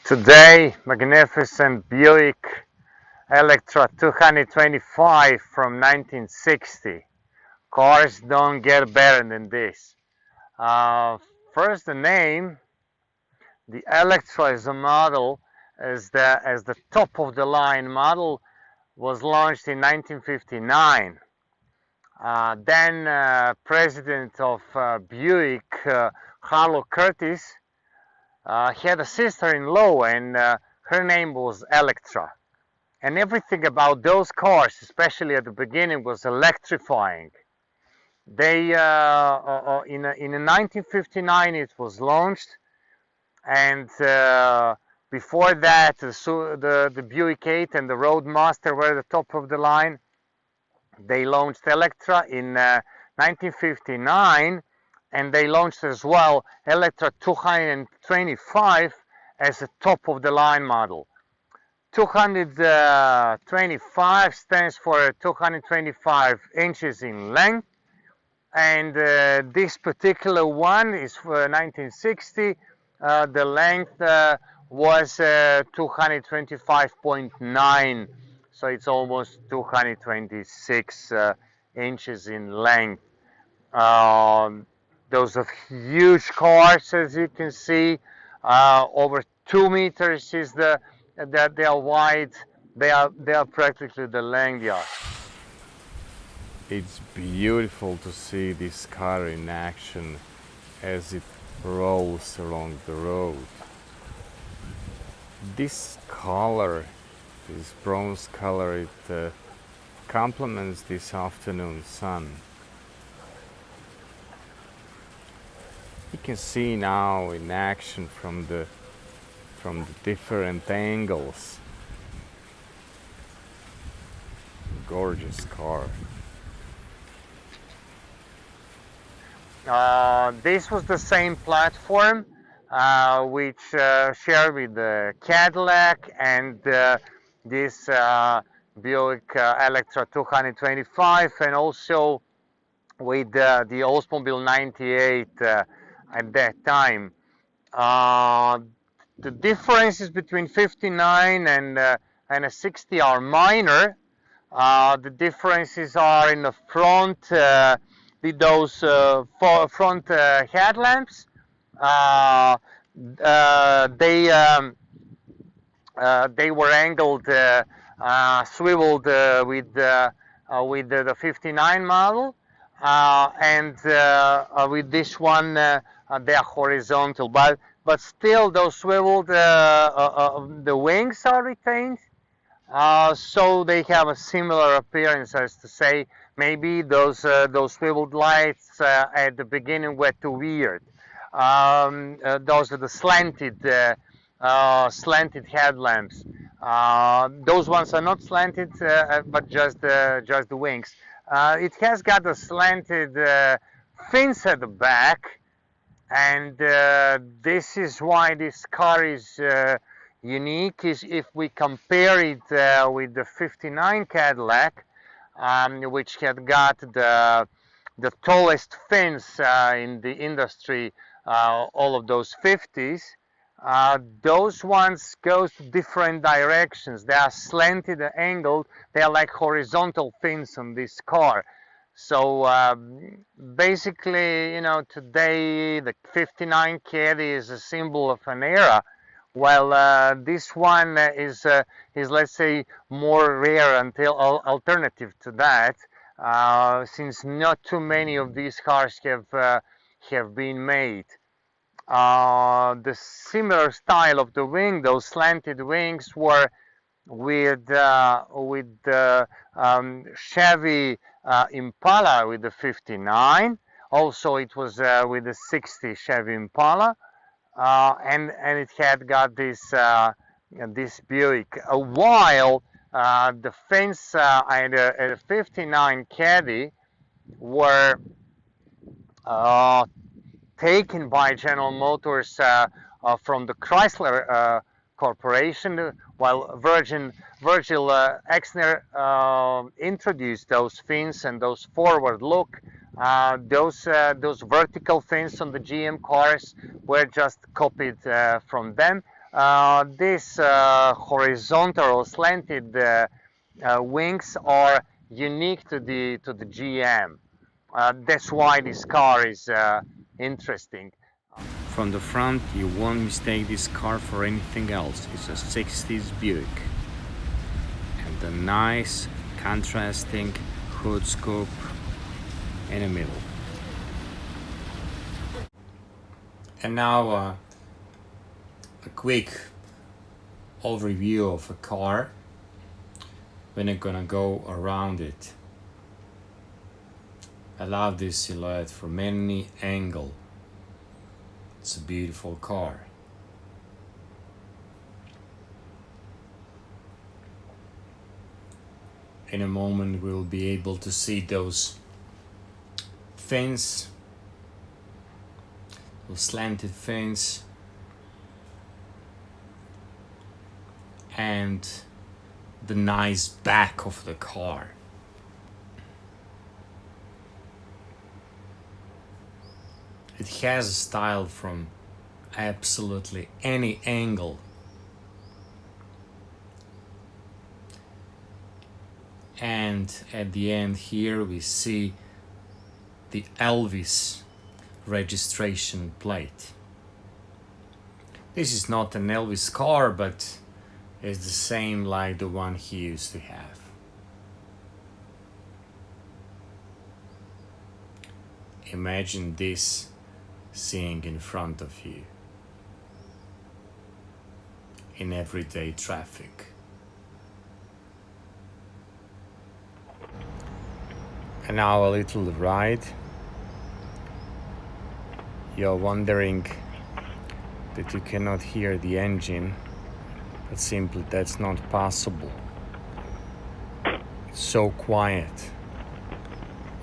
Today, magnificent Buick Electra 225 from 1960. Cars don't get better than this. Uh, First, the name. The Electra is a model as the top of the line model was launched in 1959. Then president of Buick, Harlow Curtis, had a sister-in-law, and her name was Electra. And everything about those cars, especially at the beginning, was electrifying. They in 1959 it was launched, and before that the Buick 8 and the Roadmaster were the top of the line. They launched Electra in 1959, and they launched as well Electra 225 as a top of the line model. 225 stands for 225 inches in length, and this particular one is for 1960. The length was 225.9, so it's almost 226 inches in length. Those are huge cars, as you can see. Over 2 meters is that they are wide. They are practically the length they are. It's beautiful to see this car in action as it rolls along the road. This color, this bronze color, it complements this afternoon sun. You can see now in action from the different angles. Gorgeous car. This was the same platform which shared with the Cadillac and this Buick Electra 225, and also with the Oldsmobile 98 at that time. The differences between 59 and a 60 are minor. The differences are in the front, with those front headlamps. They were angled, swiveled with the 59 model, and with this one they are horizontal. But still, those swiveled the wings are retained. So they have a similar appearance, as to say maybe those swiveled lights at the beginning were too weird. Those are the slanted headlamps. Those ones are not slanted, but just the wings. It has got a slanted fins at the back, and this is why this car is unique. Is if we compare it with the 59 Cadillac, which had got the tallest fins in the industry, all of those 50s. Those ones go to different directions. They are slanted, angled. They are like horizontal fins on this car. So basically, today the 59 Caddy is a symbol of an era, while this one is let's say more rare until alternative to that, since not too many of these cars have been made. The similar style of the wing, those slanted wings, were with Chevy Impala with the 59. Also, it was with the 60 Chevy Impala, and it had got this Buick. While the fins and a 59 Caddy were taken by General Motors from the Chrysler Corporation, while Virgil Exner introduced those fins and those forward look. Those vertical fins on the GM cars were just copied from them. These horizontal or slanted wings are unique to the GM. That's why this car is interesting. From the front, you won't mistake this car for anything else. It's a 60s Buick. And the nice contrasting hood scoop in the middle. And now a quick overview of a car. We're not gonna go around it. I love this silhouette from any angle. It's a beautiful car. In a moment we'll be able to see those fins, those slanted fins, and the nice back of the car. It has a style from absolutely any angle. And at the end here we see the Elvis registration plate. This is not an Elvis car, but it's the same like the one he used to have. Imagine this seeing in front of you in everyday traffic. And now a little ride. You're wondering that you cannot hear the engine, but simply that's not possible. It's so quiet,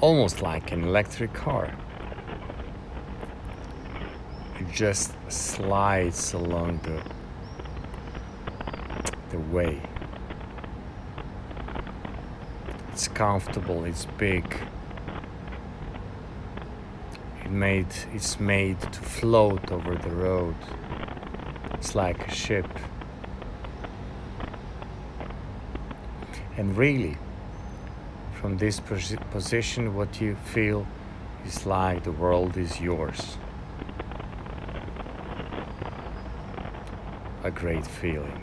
almost like an electric car. It just slides along the way. It's comfortable, it's big. It's made to float over the road. It's like a ship. And really, from this position, what you feel is like the world is yours. A great feeling.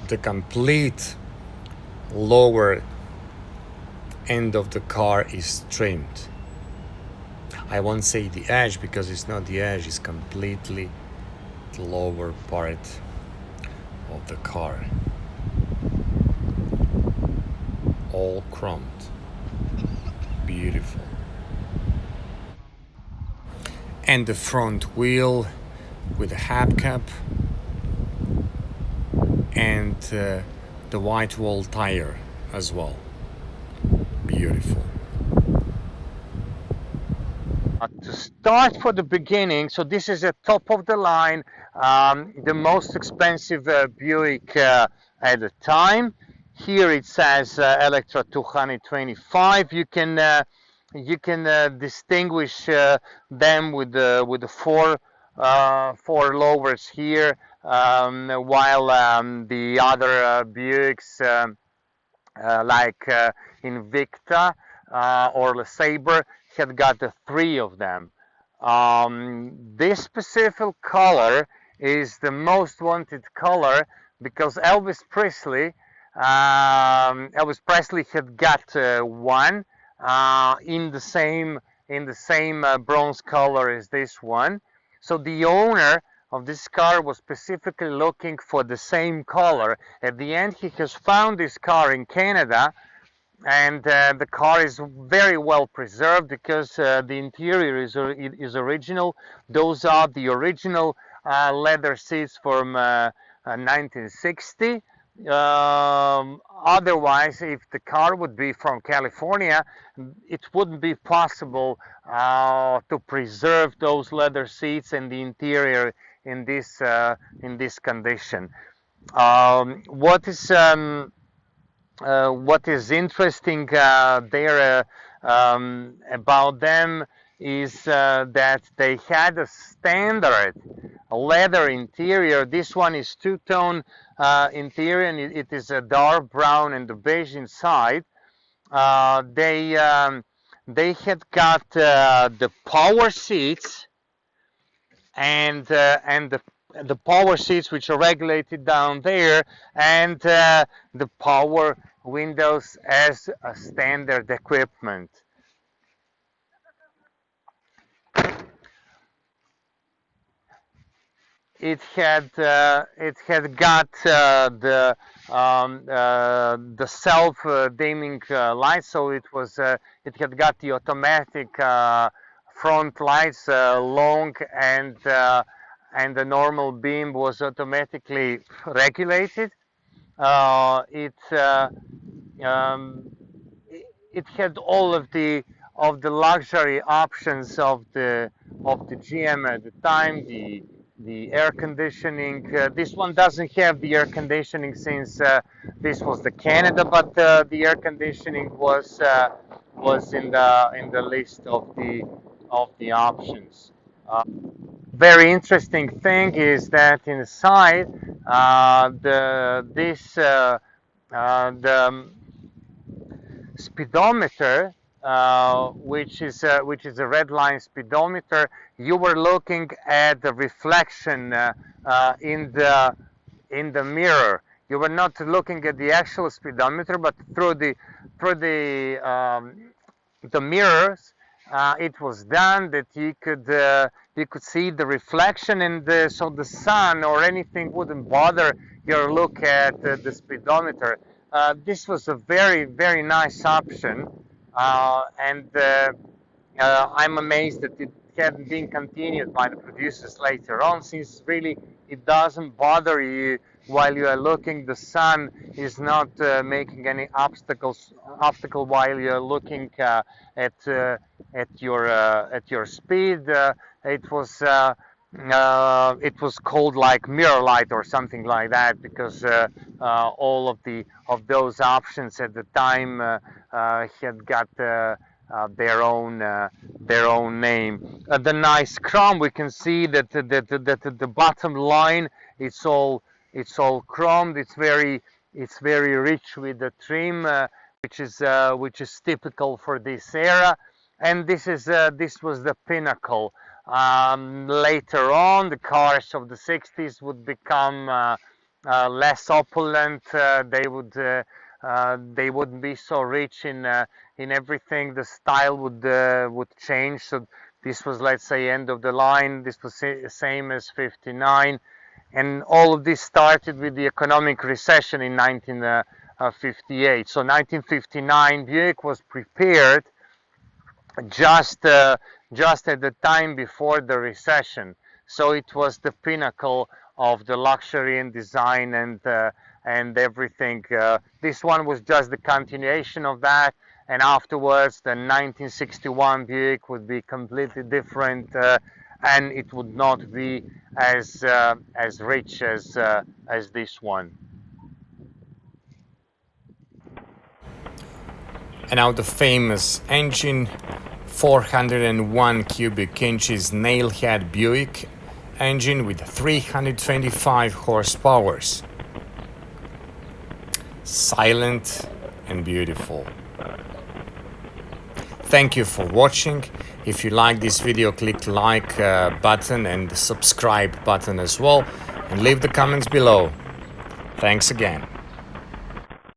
The complete lower end of the car is trimmed. I won't say the edge because it's not the edge, it's completely the lower part of the car. All chromed. Beautiful. And the front wheel with a hubcap and the white wall tire as well. Beautiful. To start for the beginning, so this is a top of the line, the most expensive Buick at the time. Here it says Electra 225. You can distinguish them with the four lowers here, while the other Buicks like Invicta or Le Sabre had got the three of them. This specific color is the most wanted color because Elvis Presley had got one in the same bronze color as this one. So the owner of this car was specifically looking for the same color. At the end, he has found this car in Canada, and the car is very well preserved because the interior is original. Those are the original leather seats from 1960. Otherwise, if the car would be from California, it wouldn't be possible to preserve those leather seats and the interior in this condition. What is what is interesting there about them is that they had a standard leather interior. This one is two-tone interior, and it is a dark brown and a beige inside. They had got the power seats and the power seats which are regulated down there, and the power windows as a standard equipment. It had got the self dimming lights, so it had got the automatic front lights, long, and the normal beam was automatically regulated. Uh, it uh, um, it had all of the luxury options of the GM at the time. The air conditioning. This one doesn't have the air conditioning since this was the Canada, but the air conditioning was in the list of the options. Very interesting thing is that inside the speedometer, which is a red line speedometer, you were looking at the reflection in the mirror. You were not looking at the actual speedometer, but through the mirrors. It was done that you could see the reflection, and so the sun or anything wouldn't bother your look at the speedometer. This was a very, very nice option, and I'm amazed that it hadn't been continued by the producers later on, since really it doesn't bother you while you are looking. The sun is not making any obstacle while you're looking at your speed. It was called like mirror light or something like that, because all of those options at the time had got their own name. The nice chrome, we can see that the bottom line, it's all chromed. It's very rich with the trim, which is typical for this era, and this was the pinnacle. Later on, the cars of the 60s would become less opulent. They wouldn't be so rich in everything. The style would change. So this was, let's say, end of the line. This was same as 59, and all of this started with the economic recession in 1958. So 1959, Buick was prepared just at the time before the recession. So it was the pinnacle of the luxury and design and everything. This one was just the continuation of that, and afterwards the 1961 Buick would be completely different, and it would not be as rich as this one. And now the famous engine, 401 cubic inches nailhead Buick engine with 325 horsepower. Silent and beautiful. Thank you for watching. If you like this video, click like button and subscribe button as well, and leave the comments below. Thanks again.